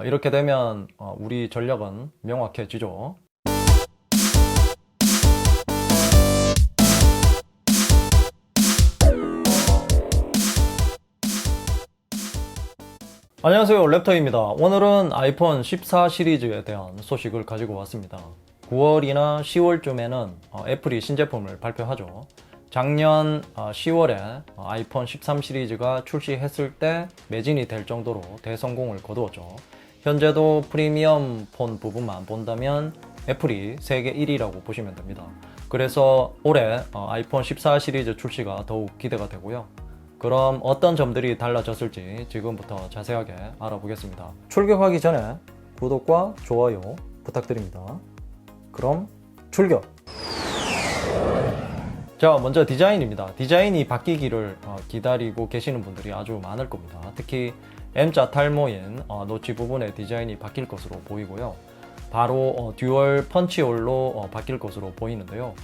이렇게 되면 우리 전략은 명확해지죠. 안녕하세요, 랩터입니다. 오늘은 아이폰 14 시리즈에 대한 소식을 가지고 왔습니다. 9월이나 10월쯤에는 애플이 신제품을 발표하죠. 작년 10월에 아이폰 13 시리즈가 출시했을 때 매진이 될 정도로 대성공을 거두었죠. 현재도 프리미엄 폰 부분만 본다면 애플이 세계 1위라고 보시면 됩니다. 그래서 올해 아이폰 14 시리즈 출시가 더욱 기대가 되고요. 그럼 어떤 점들이 달라졌을지 지금부터 자세하게 알아보겠습니다. 출격하기 전에 구독과 좋아요 부탁드립니다. 그럼 출격! 자, 먼저 디자인입니다. 디자인이 바뀌기를 기다리고 계시는 분들이 아주 많을 겁니다. 특히 M자 탈모인 노치 부분의 디자인이 바뀔 것으로 보이고요. 바로 듀얼 펀치홀로 바뀔 것으로 보이는데요.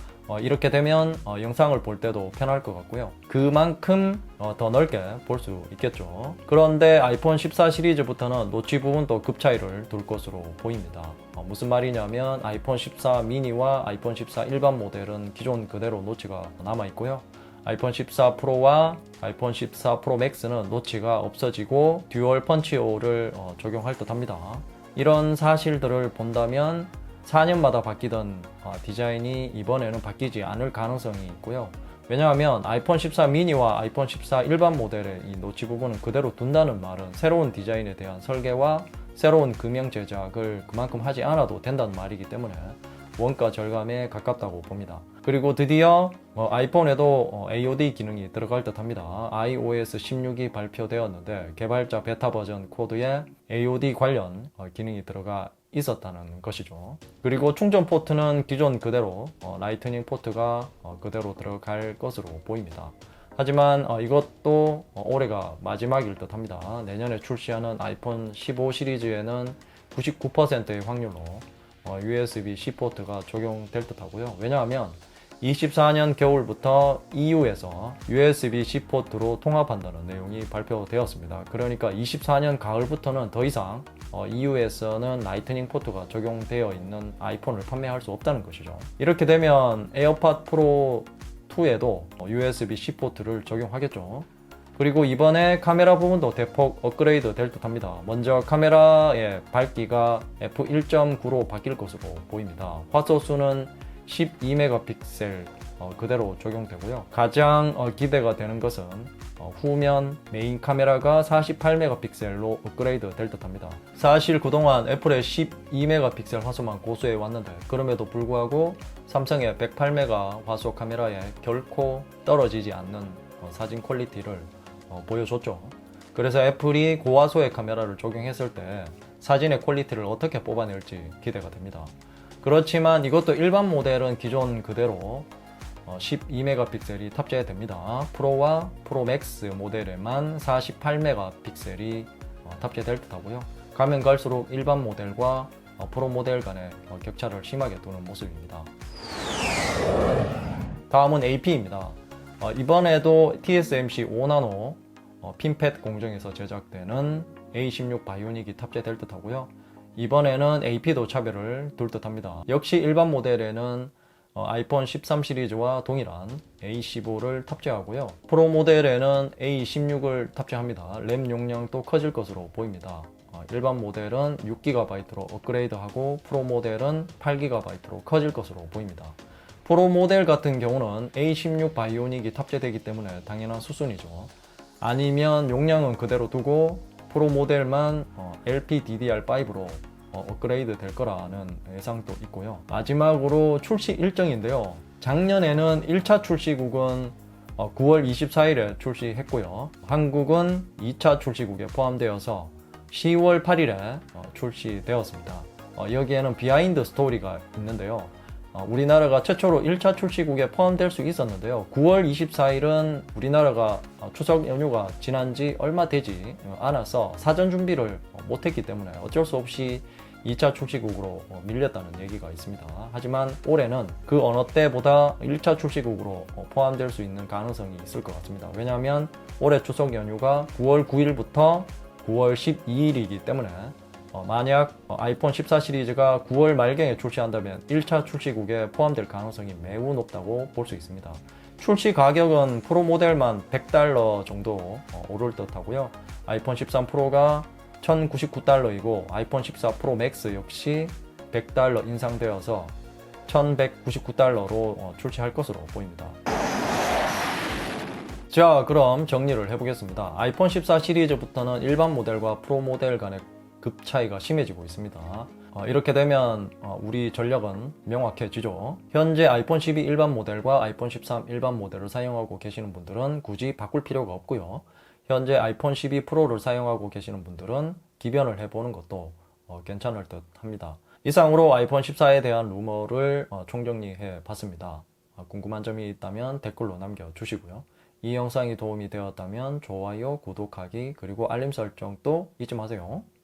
이렇게 되면 영상을 볼 때도 편할 것 같고요. 그만큼 더 넓게 볼 수 있겠죠. 그런데 아이폰 14 시리즈부터는 노치 부분도 급 차이를 둘 것으로 보입니다. 무슨 말이냐면 아이폰 14 미니와 아이폰 14 일반 모델은 기존 그대로 노치가 남아 있고요. 아이폰 14 프로와 아이폰 14 프로 맥스는 노치가 없어지고 듀얼 펀치홀을 적용할 듯 합니다. 이런 사실들을 본다면 4년마다 바뀌던 디자인이 이번에는 바뀌지 않을 가능성이 있고요. 왜냐하면 아이폰 14 미니와 아이폰 14 일반 모델의 이 노치 부분은 그대로 둔다는 말은 새로운 디자인에 대한 설계와 새로운 금형 제작을 그만큼 하지 않아도 된다는 말이기 때문에 원가 절감에 가깝다고 봅니다. 그리고 드디어 아이폰에도 AOD 기능이 들어갈 듯 합니다. iOS 16이 발표되었는데 개발자 베타 버전 코드에 AOD 관련 기능이 들어가 있었다는 것이죠. 그리고 충전 포트는 기존 그대로 라이트닝 포트가 그대로 들어갈 것으로 보입니다. 하지만 이것도 올해가 마지막일 듯 합니다. 내년에 출시하는 아이폰 15 시리즈에는 99%의 확률로 USB-C 포트가 적용될 듯 하고요. 왜냐하면 24년 겨울부터 EU에서 USB-C 포트로 통합한다는 내용이 발표되었습니다. 그러니까 24년 가을부터는 더 이상 EU에서는 라이트닝 포트가 적용되어 있는 아이폰을 판매할 수 없다는 것이죠. 이렇게 되면 에어팟 프로 2에도 USB-C 포트를 적용하겠죠. 그리고 이번에 카메라 부분도 대폭 업그레이드 될 듯 합니다. 먼저 카메라의 밝기가 f1.9로 바뀔 것으로 보입니다. 화소 수는 12메가픽셀 그대로 적용되고요. 가장 기대가 되는 것은 후면 메인 카메라가 48메가픽셀로 업그레이드 될 듯 합니다. 사실 그동안 애플의 12메가픽셀 화소만 고수해 왔는데 그럼에도 불구하고 삼성의 108메가 화소 카메라에 결코 떨어지지 않는 사진 퀄리티를 보여줬죠. 그래서 애플이 고화소의 카메라를 적용했을 때 사진의 퀄리티를 어떻게 뽑아낼지 기대가 됩니다. 그렇지만 이것도 일반 모델은 기존 그대로 12메가픽셀이 탑재됩니다. 프로와 프로 맥스 모델에만 48메가픽셀이 탑재될 듯 하고요. 가면 갈수록 일반 모델과 프로 모델 간의 격차를 심하게 두는 모습입니다. 다음은 AP입니다. 이번에도 TSMC 5나노 핀팻 공정에서 제작되는 A16 바이오닉이 탑재될 듯 하고요. 이번에는 AP도 차별을 둘 듯 합니다. 역시 일반 모델에는 아이폰 13 시리즈와 동일한 A15를 탑재하고요. 프로 모델에는 A16을 탑재합니다. 램 용량도 커질 것으로 보입니다. 일반 모델은 6GB로 업그레이드하고 프로 모델은 8GB로 커질 것으로 보입니다. 프로 모델 같은 경우는 A16 바이오닉이 탑재되기 때문에 당연한 수순이죠. 아니면 용량은 그대로 두고 프로 모델만 LPDDR5로 업그레이드 될 거라는 예상도 있고요. 마지막으로 출시 일정인데요. 작년에는 1차 출시국은 9월 24일에 출시했고요. 한국은 2차 출시국에 포함되어서 10월 8일에 출시되었습니다. 여기에는 비하인드 스토리가 있는데요. 우리나라가 최초로 1차 출시국에 포함될 수 있었는데요. 9월 24일은 우리나라가 추석 연휴가 지난 지 얼마 되지 않아서 사전 준비를 못했기 때문에 어쩔 수 없이 2차 출시국으로 밀렸다는 얘기가 있습니다. 하지만 올해는 그 어느 때보다 1차 출시국으로 포함될 수 있는 가능성이 있을 것 같습니다. 왜냐하면 올해 추석 연휴가 9월 9일부터 9월 12일이기 때문에 만약 아이폰 14 시리즈가 9월 말경에 출시한다면 1차 출시국에 포함될 가능성이 매우 높다고 볼 수 있습니다. 출시 가격은 프로 모델만 $100 정도 오를 듯 하고요. 아이폰 13 프로가 $1099이고 아이폰 14 프로 맥스 역시 $100 인상되어서 $1199로 출시할 것으로 보입니다. 자, 그럼 정리를 해보겠습니다. 아이폰 14 시리즈부터는 일반 모델과 프로 모델 간의 급 차이가 심해지고 있습니다. 이렇게 되면 우리 전력은 명확해지죠. 현재 아이폰 12 일반 모델과 아이폰 13 일반 모델을 사용하고 계시는 분들은 굳이 바꿀 필요가 없고요. 현재 아이폰 12 프로를 사용하고 계시는 분들은 기변을 해보는 것도 괜찮을 듯 합니다. 이상으로 아이폰 14에 대한 루머를 총정리해 봤습니다. 궁금한 점이 있다면 댓글로 남겨주시고요. 이 영상이 도움이 되었다면 좋아요, 구독하기, 그리고 알림 설정도 잊지 마세요.